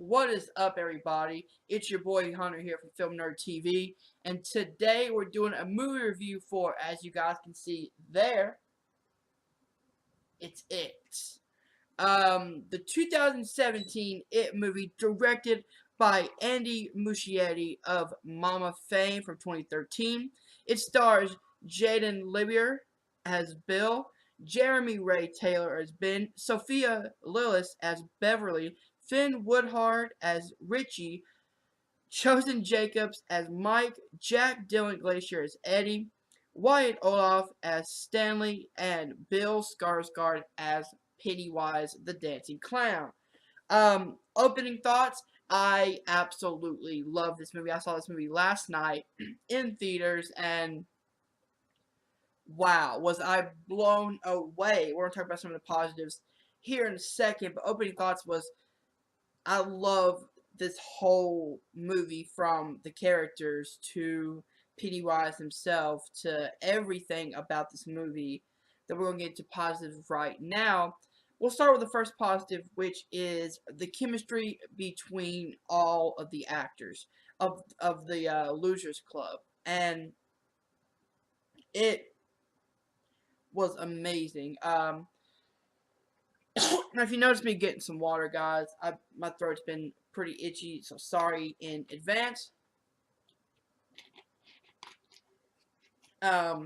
What is up, everybody? It's your boy Hunter here from Film Nerd TV, and today we're doing a movie review for, as you guys can see there, it's It. The 2017 It movie, directed by Andy Muschietti of Mama fame from 2013. It stars Jaden Libier as Bill, Jeremy Ray Taylor as Ben, Sophia Lillis as Beverly, Finn Woodhard as Richie, Chosen Jacobs as Mike, Jack Dylan Glacier as Eddie, Wyatt Olaf as Stanley, and Bill Skarsgård as Pennywise the Dancing Clown. Opening thoughts. I absolutely love this movie. I saw this movie last night in theaters, and wow, was I blown away. We're going to talk about some of the positives here in a second, but opening thoughts was I love this whole movie, from the characters to Pennywise himself to everything about this movie, that we're going to get to positives right now. We'll start with the first positive, which is the chemistry between all of the actors of the Losers Club. And it was amazing. Now, if you notice me getting some water, guys, my throat's been pretty itchy, so sorry in advance. But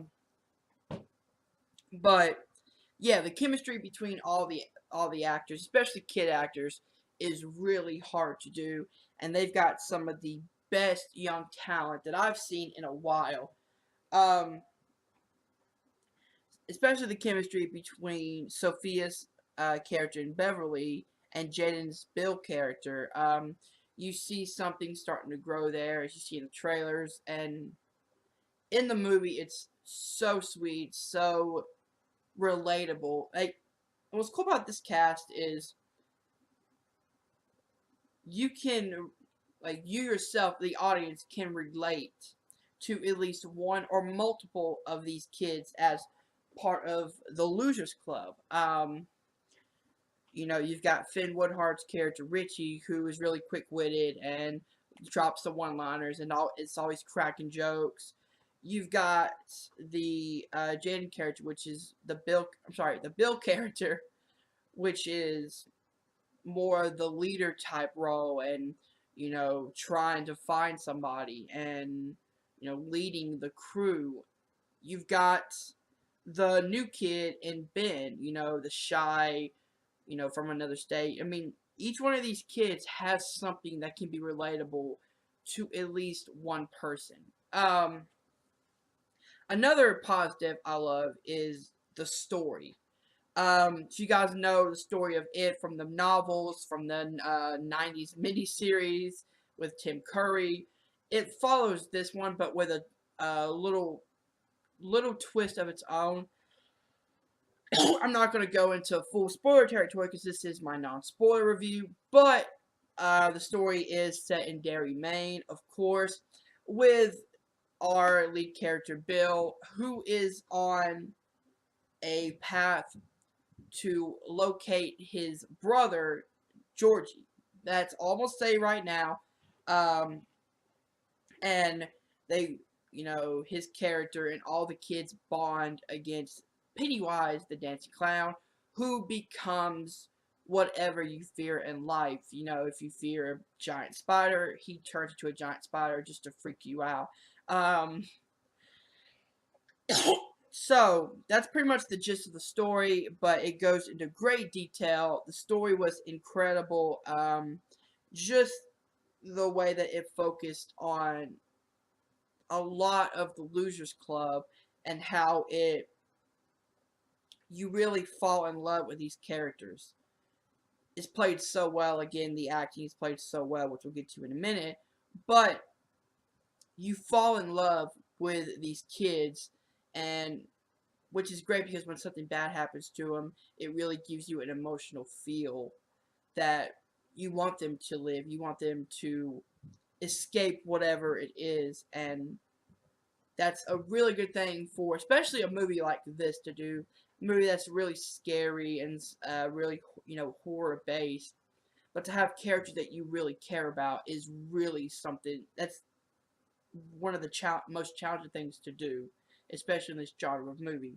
yeah, the chemistry between all the actors, especially kid actors, is really hard to do, and they've got some of the best young talent that I've seen in a while. Um, Especially the chemistry between Sophia's character and Beverly and Jaden's Bill character. You see something starting to grow there, as you see in the trailers, and in the movie, it's so sweet, so relatable. Like, what's cool about this cast is you can, like, you yourself, the audience, can relate to at least one or multiple of these kids as part of the Losers Club. You know, you've got Finn Woodhard's character Richie, who is really quick-witted and drops the one-liners, and it's always cracking jokes. You've got the Jaden character, which is the Bill character, which is more the leader type role, and you know, trying to find somebody and you know, leading the crew. You've got the new kid in Ben, you know, the shy, you know, from another state. I mean, each one of these kids has something that can be relatable to at least one person. Another positive I love is the story. So you guys know the story of it from the novels, from the 90s miniseries with Tim Curry. It follows this one, but with a little twist of its own. I'm not going to go into full spoiler territory because this is my non-spoiler review, but the story is set in Derry, Maine, of course, with our lead character Bill, who is on a path to locate his brother Georgie. That's all I'm gonna say right now. Um, and they, you know, his character and all the kids bond against Pennywise, the dancing clown, who becomes whatever you fear in life. You know, if you fear a giant spider, he turns into a giant spider just to freak you out. Um, so, that's pretty much the gist of the story, but it goes into great detail. The story was incredible. Just the way that it focused on a lot of the Losers Club and how you really fall in love with these characters. It's played so well. Again, the acting is played so well, which we'll get to in a minute. But you fall in love with these kids, and which is great because when something bad happens to them, it really gives you an emotional feel that you want them to live. You want them to escape whatever it is, and that's a really good thing for, especially a movie like this, to do. A movie that's really scary and really, you know, horror based, but to have characters that you really care about is really something that's one of the most challenging things to do, especially in this genre of movie.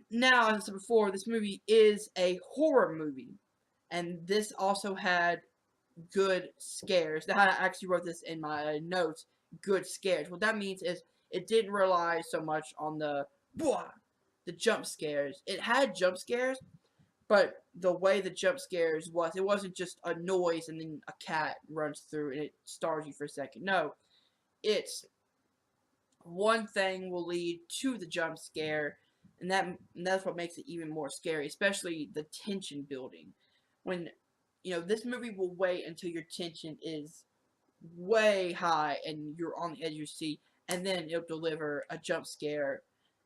Now, as I said before, this movie is a horror movie, and this also had good scares. Now, I actually wrote this in my notes, good scares. What that means is it didn't rely so much on the jump scares. It had jump scares, but the way the jump scares was, it wasn't just a noise and then a cat runs through and it stars you for a second. No, it's one thing will lead to the jump scare, and that's what makes it even more scary, especially the tension building. When this movie will wait until your tension is way high and you're on the edge of your seat, and then it'll deliver a jump scare.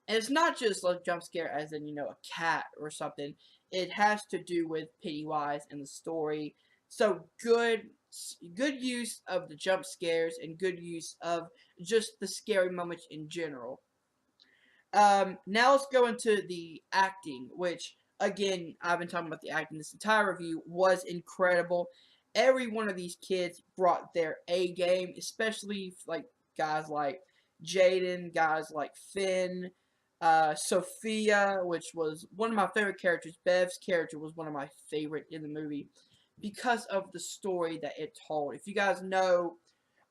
And it's not just a jump scare as in, a cat or something. It has to do with Pennywise and the story. So good use of the jump scares and good use of just the scary moments in general. Now let's go into the acting, which, again, I've been talking about the acting this entire review, was incredible. Every one of these kids brought their A game, especially like guys like Jaden, guys like Finn, Sophia, which was one of my favorite characters. Bev's character was one of my favorite in the movie because of the story that it told. If you guys know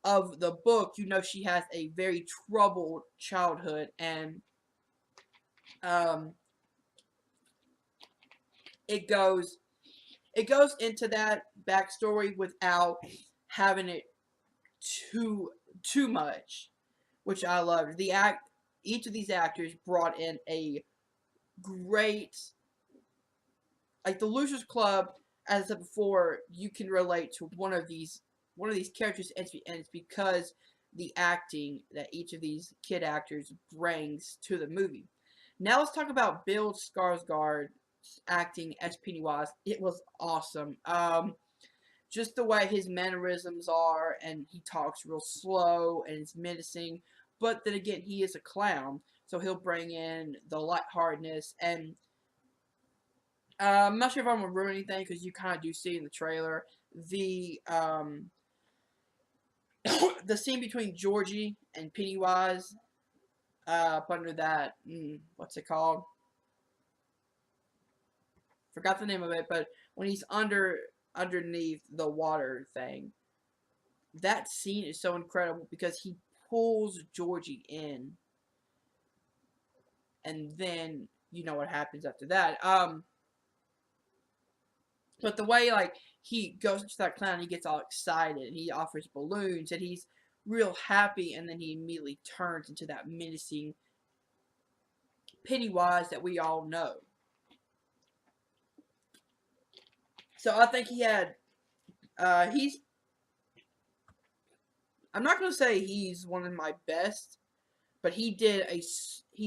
of the book, you know she has a very troubled childhood, and um, it goes into that backstory without having it too much, which I loved. Each of these actors brought in a great, like the Losers Club. As I said before, you can relate to one of these characters, and it's because the acting that each of these kid actors brings to the movie. Now let's talk about Bill Skarsgård's acting as Pennywise. It was awesome. Just the way his mannerisms are, and he talks real slow and it's menacing. But then again, he is a clown, so he'll bring in the lightheartedness. And I'm not sure if I'm gonna ruin anything because you kind of do see in the trailer the the scene between Georgie and Pennywise. Up under that, what's it called? Forgot the name of it, but when he's underneath the water thing, that scene is so incredible because he pulls Georgie in, and then you know what happens after that. But the way like he goes to that clown, he gets all excited, and he offers balloons, and he's real happy, and then he immediately turns into that menacing Pennywise that we all know. So I think he had, he's, I'm not going to say he's one of my best, but he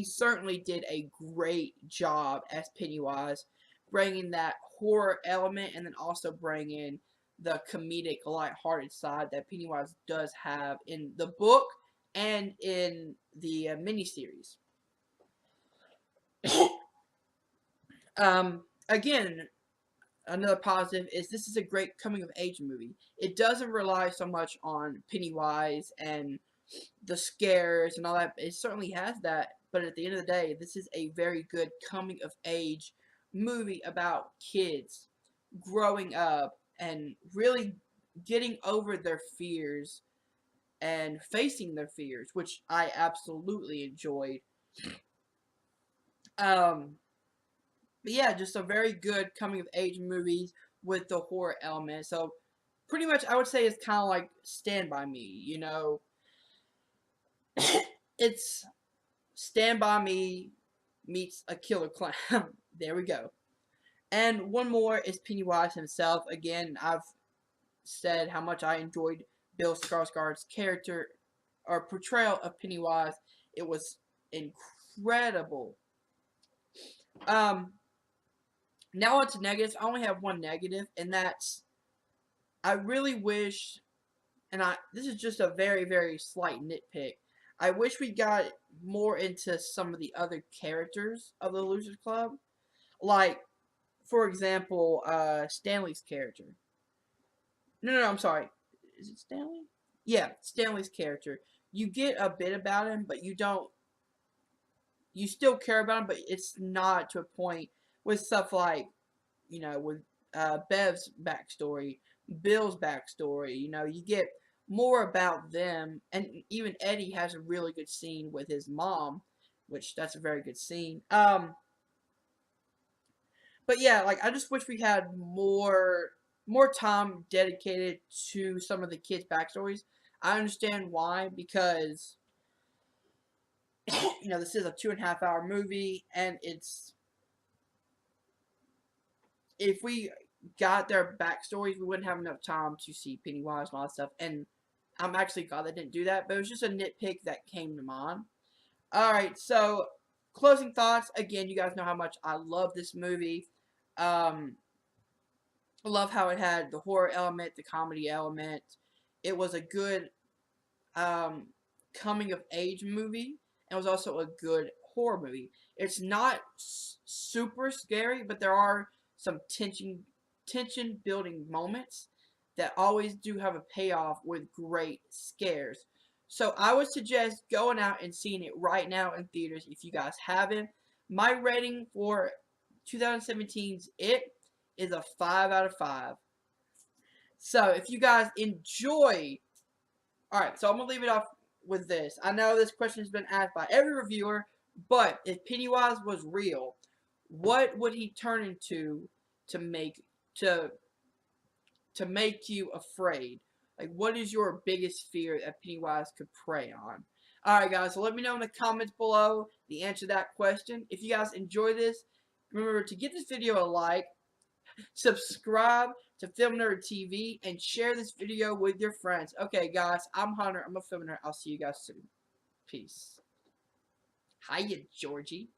certainly did a great job as Pennywise, bringing that horror element and then also bringing the comedic, lighthearted side that Pennywise does have in the book and in the miniseries. Again, another positive is this is a great coming of age movie. It doesn't rely so much on Pennywise and the scares and all that. It certainly has that, but at the end of the day, this is a very good coming of age movie about kids growing up and really getting over their fears and facing their fears, which I absolutely enjoyed. But yeah, just a very good coming of age movie with the horror element. So pretty much I would say it's kind of like Stand By Me, it's Stand By Me meets a killer clown. There we go. And one more is Pennywise himself. Again, I've said how much I enjoyed Bill Skarsgård's character or portrayal of Pennywise. It was incredible. Now on to negatives. I only have one negative, and that's I really wish, and this is just a very, very slight nitpick. I wish we got more into some of the other characters of the Losers Club. Like, for example, Stanley's character. No, I'm sorry. Is it Stanley? Yeah, Stanley's character. You get a bit about him, but you don't. You still care about him, but it's not to a point with stuff like, with Bev's backstory, Bill's backstory. You get more about them, and even Eddie has a really good scene with his mom, which that's a very good scene. But yeah, like I just wish we had more time dedicated to some of the kids' backstories. I understand why, because this is a 2.5 hour movie, and if we got their backstories, we wouldn't have enough time to see Pennywise and all that stuff. And I'm actually glad they didn't do that, but it was just a nitpick that came to mind. Alright, so closing thoughts. Again, you guys know how much I love this movie. I love how it had the horror element, the comedy element. It was a good coming of age movie, and it was also a good horror movie. It's not super scary, but there are some tension building moments that always do have a payoff with great scares. So I would suggest going out and seeing it right now in theaters if you guys haven't. My rating for 2017's It is a 5 out of 5. So if you guys enjoy, alright, so I'm going to leave it off with this. I know this question has been asked by every reviewer, but if Pennywise was real, what would he turn into to make to make you afraid? Like, what is your biggest fear that Pennywise could prey on? Alright guys, so let me know in the comments below the answer to that question. If you guys enjoy this, remember to give this video a like, subscribe to Film Nerd TV, and share this video with your friends. Okay guys, I'm Hunter, I'm a film nerd. I'll see you guys soon. Peace. Hiya, Georgie.